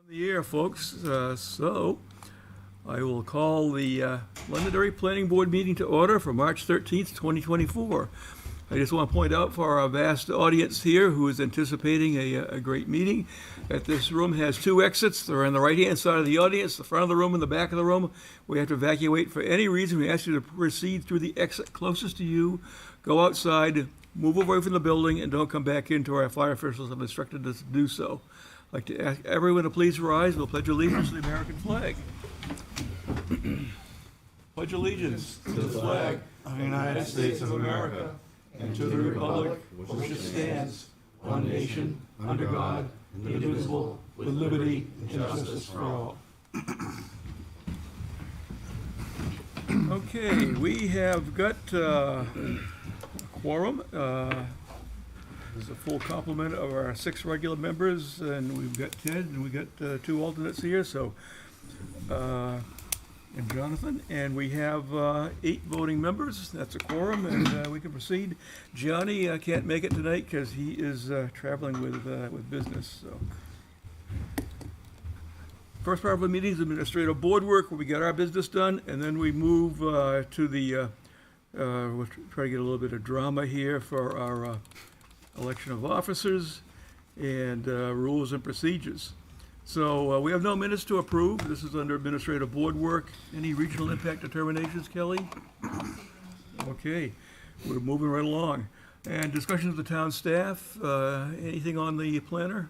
The air, folks. So I will call the Londonderry Planning Board meeting to order for March 13th, 2024. I just want to point out for our vast audience here who is anticipating a great meeting that this room has two exits. They're on the right-hand side of the audience, the front of the room and the back of the room. We have to evacuate for any reason. We ask you to proceed through the exit closest to you, go outside, move away from the building, and don't come back into our fire officials have instructed us to do so. I'd like to ask everyone to please rise. We'll pledge allegiance to the American flag. Pledge allegiance to the flag of the United States of America and to the republic for which it stands, one nation, under God, indivisible, with liberty and justice for all. Okay, we have got a quorum. There's a full complement of our 6 regular members, and we've got Ted, and we've got 2 alternates here, so, and Jonathan, and we have 8 voting members. That's a quorum, and we can proceed. Johnny can't make it tonight because he is traveling with business, so. First part of the meeting is administrative board work, where we get our business done, and then we move to the, we'll try to get a little bit of drama here for our election of officers and rules and procedures. So we have no minutes to approve. This is under administrative board work. Any regional impact determinations, Kelly? Okay, we're moving right along. And discussions with the town staff, anything on the planner?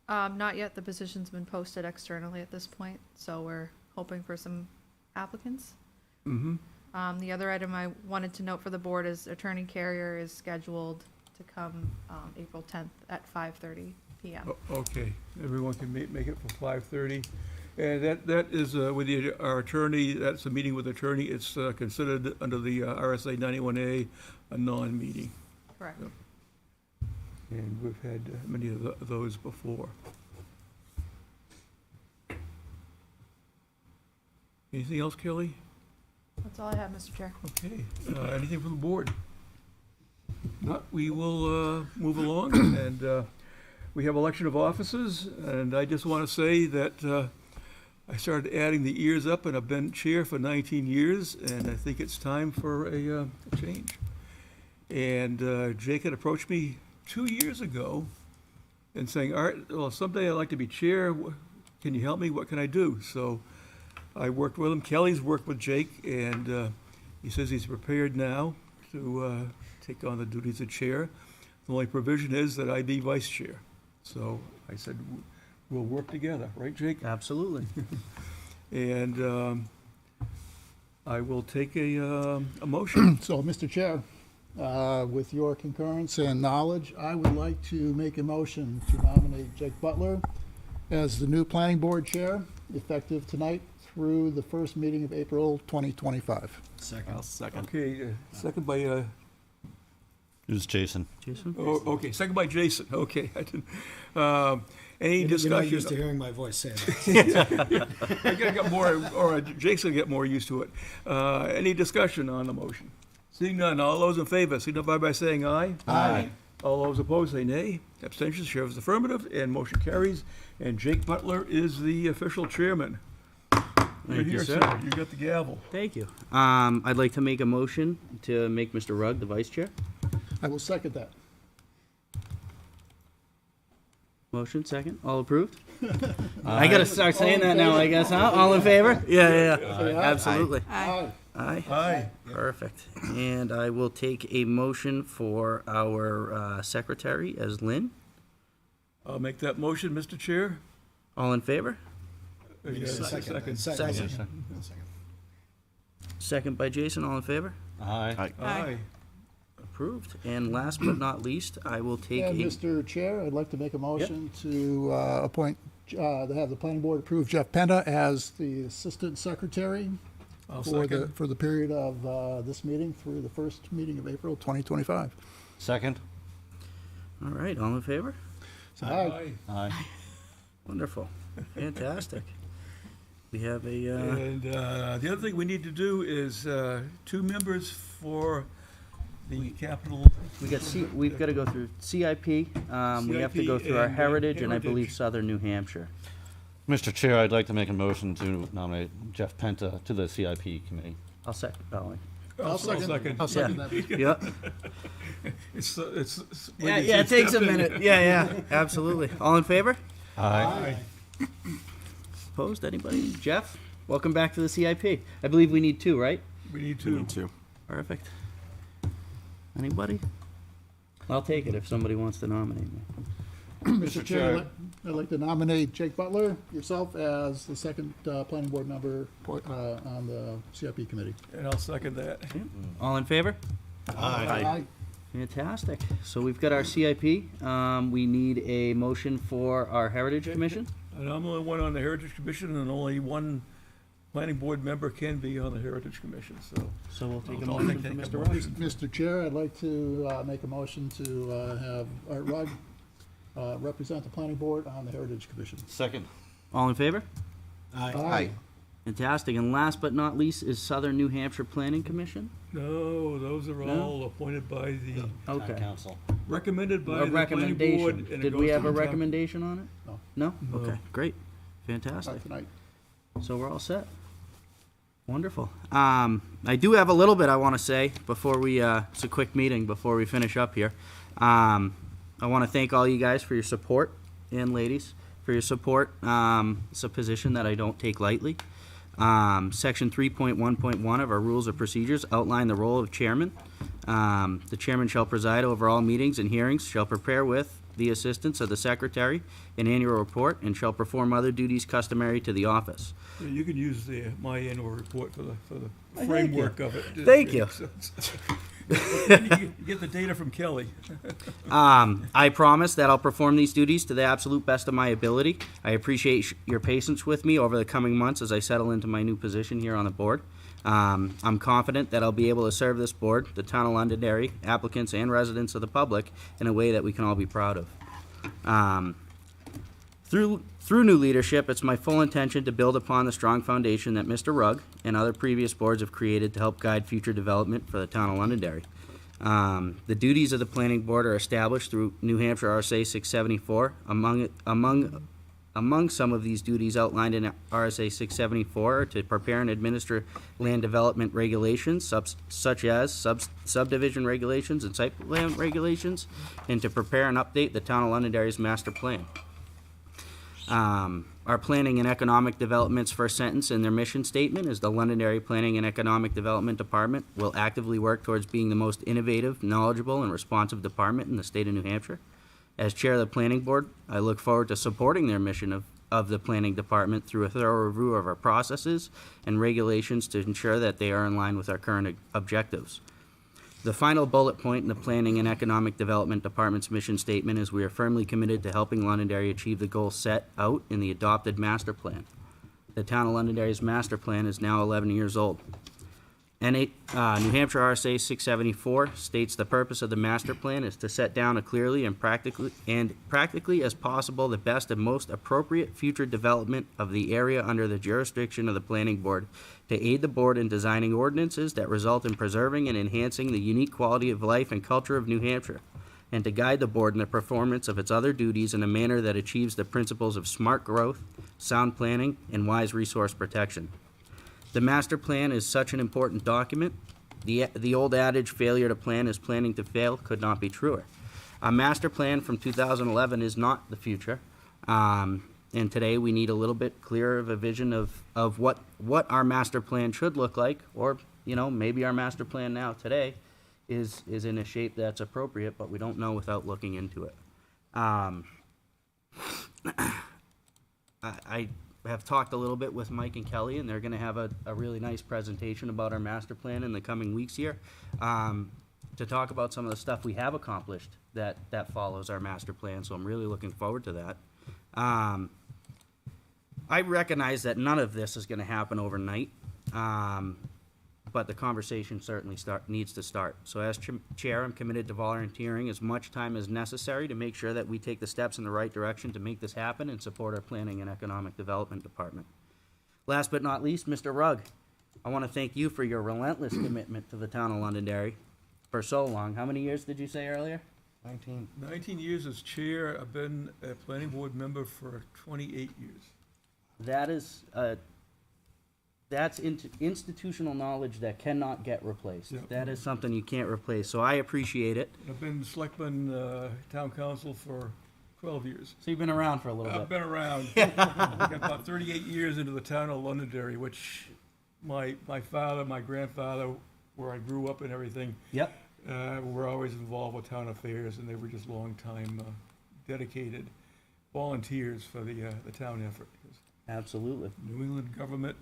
Not yet. The position's been posted externally at this point, so we're hoping for some applicants. Mm-hmm. The other item I wanted to note for the board is Attorney Carrier is scheduled to come April 10th at 5:30 p.m. Okay, everyone can make it for 5:30. And that is with our attorney, that's a meeting with attorney. It's considered under the RSA 91A a non-meeting. Correct. Yep. And we've had many of those before. Anything else, Kelly? That's all I have, Mr. Chair. Okay, anything from the board? Not, we will move along, and we have election of officers, and I just want to say that I started adding the ears up, and I've been chair for 19 years, and I think it's time for a change. And Jake had approached me 2 years ago and saying, all right, well, someday I'd like to be chair. Can you help me? What can I do? So I worked with him. Kelly's worked with Jake, and he says he's prepared now to take on the duties of chair. The only provision is that I be vice chair. So I said, we'll work together, right, Jake? Absolutely. And I will take a motion. So, Mr. Chair, with your concurrence and knowledge, I would like to make a motion to nominate Jake Butler as the new planning board chair, effective tonight through the first meeting of April 2025. Second. I'll second. Okay, second by, Who's Jason? Jason? okay, second by Jason. Okay, I didn't, any You're discussion? not used to hearing my voice say that. I gotta get more, or Jake's gonna get more used to it. Any discussion on the motion? Seeing none, all those in favor, signify by saying aye. Aye. All those opposed say nay. Abstentions, chair is affirmative, and motion carries. And Jake Butler is the official chairman. You're Thank you, here, sir. You got the gavel. Thank you. I'd like to make a motion to make Mr. Rugg the vice chair. I will second that. Motion, second. All approved? I gotta start saying that now, I guess, huh? All in favor? Yeah. Say aye. Absolutely. Aye. Aye. Aye. Perfect. And I will take a motion for our secretary as Lynn. I'll make that motion, Mr. Chair. All in favor? Second. Second. Second by Jason. All in favor? Aye. Aye. Approved. And last but not least, I will take And a... Mr. Chair, I'd like to make a motion to appoint, to have the planning board approve Jeff Penta as the assistant secretary I'll for second. the period of this meeting through the first meeting of April 2025. Second? All right. All in favor? Aye. Aye. Wonderful. Fantastic. We have a, And the other thing we need to do is 2 members for the capital. We've got to go through CIP, we have to go CIP through our and, Heritage, and I believe Heritage. Southern New Hampshire. Mr. Chair, I'd like to make a motion to nominate Jeff Penta to the CIP committee. I'll second, oh, I'll second that. yeah. It's, Yeah, it takes a minute, yeah, absolutely. All in favor? Aye. Opposed, anybody? Jeff, welcome back to the CIP. I believe we need two, right? We need to. Perfect. Anybody? I'll take it if somebody wants to nominate me. Mr. Chair, I'd like to nominate Jake Butler, yourself, as the second planning board member on the CIP committee. And I'll second that. All in favor? Aye. Fantastic. So we've got our CIP. We need a motion for our Heritage Commission. And I'm the only one on the Heritage Commission, and only one planning board member can be on the Heritage Commission, so. So we'll take a I'll motion take from a Mr. motion. Ross. Mr. Chair, I'd like to make a motion to have Art Rugg represent the planning board on the Heritage Commission. Second. All in favor? Aye. Fantastic. And last but not least is Southern New Hampshire Planning Commission. No, those are No? all appointed by the, Okay. Council. recommended by A the planning recommendation. board. and it Did goes we to have the a town. recommendation on it? No. No? No. Okay, great. Fantastic. Not tonight. So we're all set. Wonderful. I do have a little bit I want to say before we, it's a quick meeting before we finish up here. I want to thank all you guys for your support, and ladies, for your support. It's a position that I don't take lightly. Section 3.1.1 of our rules of procedures outline the role of chairman. The chairman shall preside over all meetings and hearings, shall prepare with the assistance of the secretary an annual report, and shall perform other duties customary to the office. Yeah, you can use my annual report for the you. framework of it. Thank you. You get the data from Kelly. I promise that I'll perform these duties to the absolute best of my ability. I appreciate your patience with me over the coming months as I settle into my new position here on the board. I'm confident that I'll be able to serve this board, the town of Londonderry, applicants, and residents of the public in a way that we can all be proud of. Through new leadership, it's my full intention to build upon the strong foundation that Mr. Rugg and other previous boards have created to help guide future development for the town of Londonderry. The duties of the planning board are established through New Hampshire RSA 674. Among some of these duties outlined in RSA 674 are to prepare and administer land development regulations, such as subdivision regulations and site plan regulations, and to prepare and update the town of Londonderry's master plan. Our Planning and Economic Development's first sentence in their mission statement is the Londonderry Planning and Economic Development Department will actively work towards being the most innovative, knowledgeable, and responsive department in the state of New Hampshire. As chair of the planning board, I look forward to supporting their mission of the planning department through a thorough review of our processes and regulations to ensure that they are in line with our current objectives. The final bullet point in the Planning and Economic Development Department's mission statement is we are firmly committed to helping Londonderry achieve the goals set out in the adopted master plan. The town of Londonderry's master plan is now 11 years old. New Hampshire RSA 674 states the purpose of the master plan is to set down a clearly and practically as possible the best and most appropriate future development of the area under the jurisdiction of the planning board, to aid the board in designing ordinances that result in preserving and enhancing the unique quality of life and culture of New Hampshire, and to guide the board in the performance of its other duties in a manner that achieves the principles of smart growth, sound planning, and wise resource protection. The master plan is such an important document. The old adage, failure to plan is planning to fail, could not be truer. A master plan from 2011 is not the future. And today we need a little bit clearer of a vision of what our master plan should look like, or, maybe our master plan now today is in a shape that's appropriate, but we don't know without looking into it. I have talked a little bit with Mike and Kelly, and they're gonna have a really nice presentation about our master plan in the coming weeks here, to talk about some of the stuff we have accomplished that follows our master plan, so I'm really looking forward to that. I recognize that none of this is gonna happen overnight, but the conversation certainly needs to start. So as chair, I'm committed to volunteering as much time as necessary to make sure that we take the steps in the right direction to make this happen and support our Planning and Economic Development Department. Last but not least, Mr. Rugg, I want to thank you for your relentless commitment to the town of Londonderry. for so long. How many years did you say earlier? 19. 19 years as chair. I've been a planning board member for 28 years. That is, that's institutional knowledge that cannot get replaced. Yep. That is something you can't replace, so I appreciate it. I've been selectman, town council for 12 years. So you've been around for a little I've bit. been around. I got about 38 years into the town of Londonderry, which my father, my grandfather, where I grew up and everything, Yep, were always involved with town affairs, and they were just long-time dedicated volunteers for the town effort. absolutely, New England government,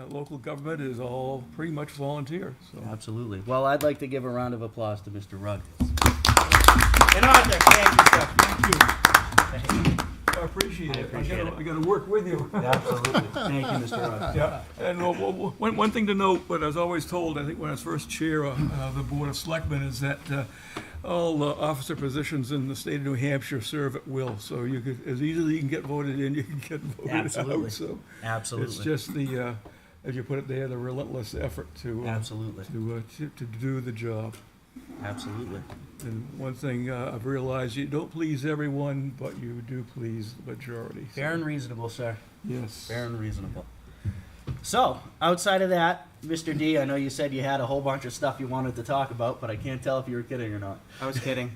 local government is all pretty much volunteer, so. absolutely. Well, I'd like to give a round of applause to Mr. Rugg. And Arthur, thank you, sir. Thank you. Thank you. I appreciate it. appreciate I gotta work with you. Absolutely. Thank you, Mr. Rugg. Yeah, and one thing to note, what I was always told, I think when I was first chair of the Board of Selectmen, is that all officer positions in the state of New Hampshire serve at will, so you could, as easily you can get voted in, you can get voted Absolutely. out, so. Absolutely. It's just the, as you put it there, the relentless effort to Absolutely. to do the job. Absolutely. And one thing I've realized, you don't please everyone, but you do please the majority. so- Fair and reasonable, sir. Yes. Fair and reasonable. So, outside of that, Mr. D, I know you said you had a whole bunch of stuff you wanted to talk about, but I can't tell if you were kidding or not. I was kidding.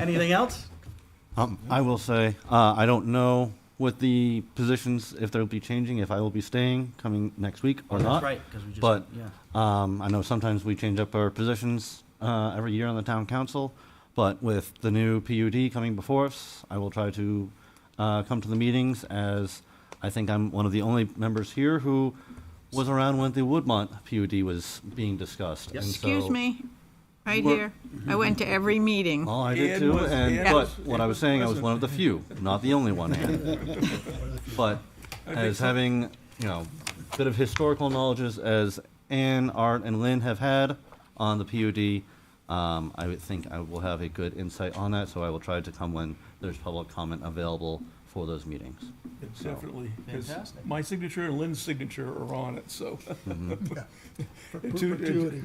Anything else? I will say, I don't know with the positions, if they'll be changing, if I will be staying coming next week or not. That's right, because we just, But, yeah. I know sometimes we change up our positions every year on the town council, but with the new PUD coming before us, I will try to come to the meetings, as I think I'm one of the only members here who was around when the Woodmont PUD was being discussed. Yes. And Excuse so- me, right What? here. I went to every meeting. Well, I did Ann too, was- and, Ann but was- what Ann I was was saying, I was present. one of the few, not the only one, Ann. But as having, you know, a bit of historical knowledge as Ann, Art, and Lynn have had on the PUD, I would think I will have a good insight on that, so I will try to come when there's public comment available for those meetings. It's So- definitely, because Fantastic. my signature and Lynn's signature are on it, so. Perpetuity.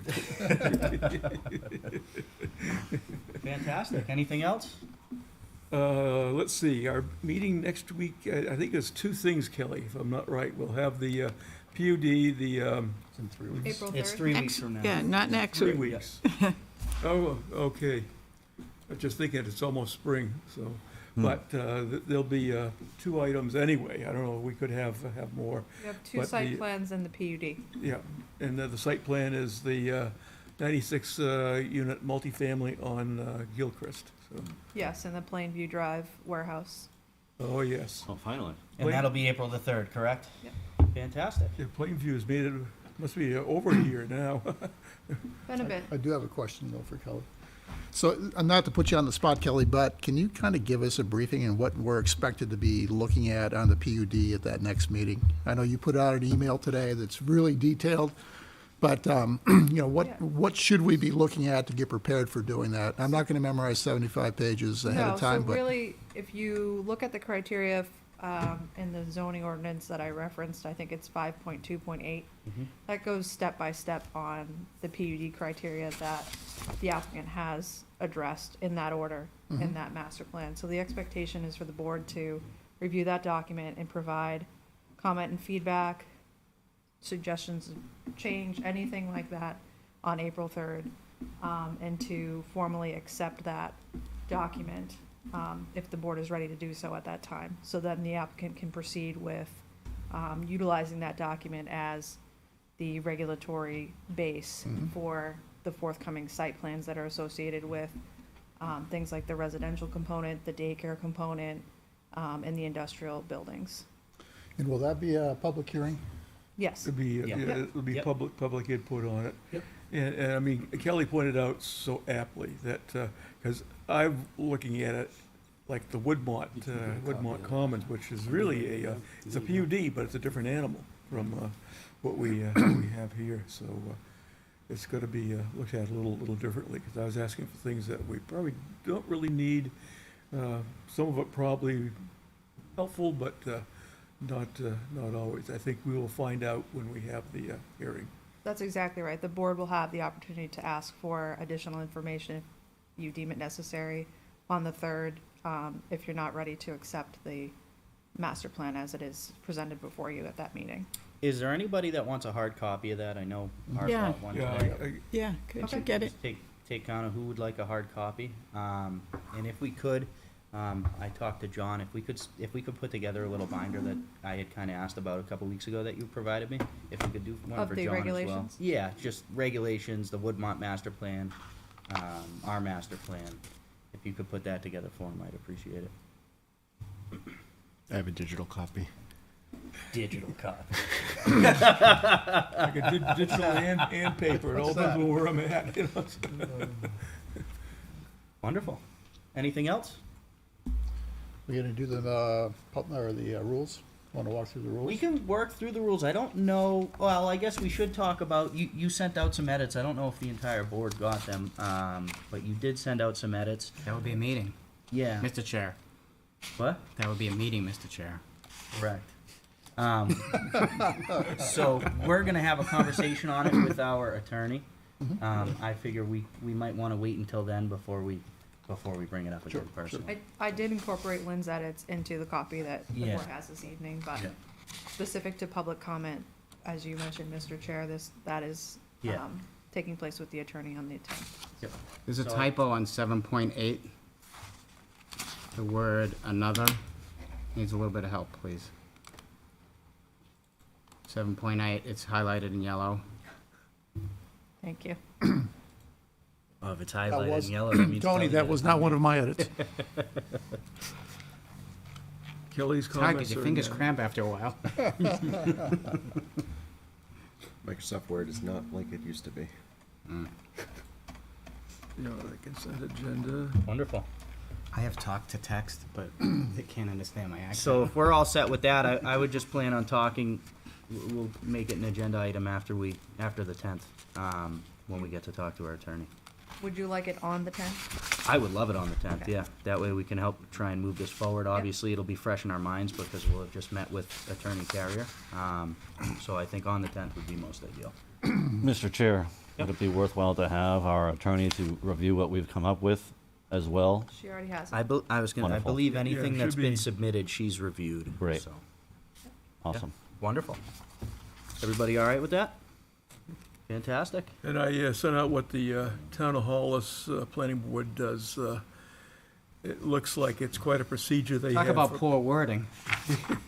Fantastic. Anything else? Let's see, our meeting next week, I think there's two things, Kelly, if I'm not right. We'll have the PUD, the, April 3rd. It's 3 weeks Next, from now. yeah, not next 3 week. weeks. Oh, okay. I was just thinking it's almost spring, so, but there'll be 2 items anyway. I don't know, we could have more. We have 2 But site the- plans and the PUD. Yeah, and the site plan is the 96 unit multifamily on Gilchrist, so, Yes, and the Plainview Drive warehouse. oh, yes. Oh, finally. And that'll be April the 3rd, correct? Yep. Fantastic. Yeah, Plainview has made it, must be over a year now. Been a bit. I do have a question though for Kelly. So, not to put you on the spot, Kelly, but can you kind of give us a briefing on what we're expected to be looking at on the PUD at that next meeting? I know you put out an email today that's really detailed, but, Yeah. what should we be looking at to get prepared for doing that? I'm not going to memorize 75 pages ahead No, of time, so but. really, if you look at the criteria in the zoning ordinance that I referenced, I think it's 5.2.8. That goes step by step on the PUD criteria that the applicant has addressed in that order, in that master plan. So the expectation is for the board to review that document and provide comment and feedback, suggestions of change, anything like that on April 3rd, and to formally accept that document if the board is ready to do so at that time. So then the applicant can proceed with utilizing that document as the regulatory base for the forthcoming site plans that are associated with things like the residential component, the daycare component, and the industrial buildings. And will that be a public hearing? Yes. It'll be, Yeah. it'll be Yep. public input on it. Yep. And I mean, Kelly pointed out so aptly that, because I'm looking at it like the Woodmont Commons, which is really it's a PUD, but it's a different animal from what we have here. So it's got to be looked at a little differently, because I was asking for things that we probably don't really need. Some of it probably helpful, but not always. I think we will find out when we have the hearing. That's exactly right. The board will have the opportunity to ask for additional information if you deem it necessary on the 3rd, if you're not ready to accept the master plan as it is presented before you at that meeting. Is there anybody that wants a hard copy of that? I know Art Yeah. bought one Yeah, today. Yeah, could Okay. you get it? Just take count of who would like a hard copy. And if we could, I talked to John, if we could put together a little binder that I had kinda asked about a couple weeks ago that you provided me, if we could do one Of for the John as well. regulations? Yeah, just regulations, the Woodmont master plan, our master plan. If you could put that together for him, I'd appreciate it. I have a digital copy. Digital copy. Like a digital and paper, it all depends on where I'm at, you know. Wonderful. Anything else? We're gonna do the rules? Want to walk through the rules? We can work through the rules. I don't know, well, I guess we should talk about, you sent out some edits. I don't know if the entire board got them, but you did send out some edits. That would be a meeting, Yeah. Mr. Chair. What? That would be a meeting, Mr. Chair. Correct. So we're gonna have a conversation on it with our attorney. I figure we might wanna wait until then before we bring it up again personally. I did incorporate Lynn's edits into the copy that the Yeah. board has this evening, but Yeah. specific to public comment, as you mentioned, Mr. Chair, that is Yeah. taking place with the attorney on the 10th. There's a So- typo on 7.8. The word another needs a little bit of help, please. 7.8, it's highlighted in yellow. Thank you. Oh, if it's That highlighted was- in yellow, that means. Tony, that was not one of my edits. Kelly's It's hard comments because your are fingers in, cramp after a while. Microsoft Word is not like it used to be. you know, the consent agenda. Wonderful. I have talk to text, but it can't understand my accent. So if we're all set with that, I would just plan on talking, we'll make it an agenda item after the 10th, when we get to talk to our attorney. Would you like it on the 10th? I would love it on the 10th, Okay. yeah. That way we can help try and move this forward. Obviously, it'll be fresh in our minds because we'll have just met with Attorney Carrier. So I think on the 10th would be most ideal. Mr. Chair, would it be worthwhile to have our attorney to review what we've come up with as well? She already has it. I Wonderful. believe Yeah, anything it that's should been be. submitted, she's reviewed. Great. So, Awesome. wonderful. Everybody all right with that? Fantastic. And I sent out what the Town of Hollis Planning Board does. It looks like it's quite a procedure they have. Talk about for- poor wording.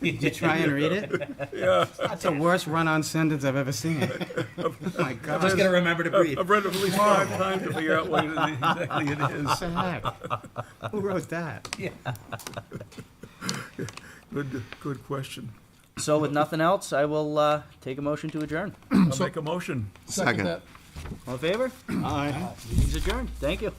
Did you try and read it? Yeah, That's the worst run-on sentence I've ever seen. Oh my Just God. gotta remember to breathe. I've read it at least 5 times to figure out what exactly it is. What the heck? Who wrote that? Good question. So with nothing else, I will take a motion to adjourn. I'll make a motion. Second Second. that. All in favor? Aye. Meeting's adjourned. Thank you.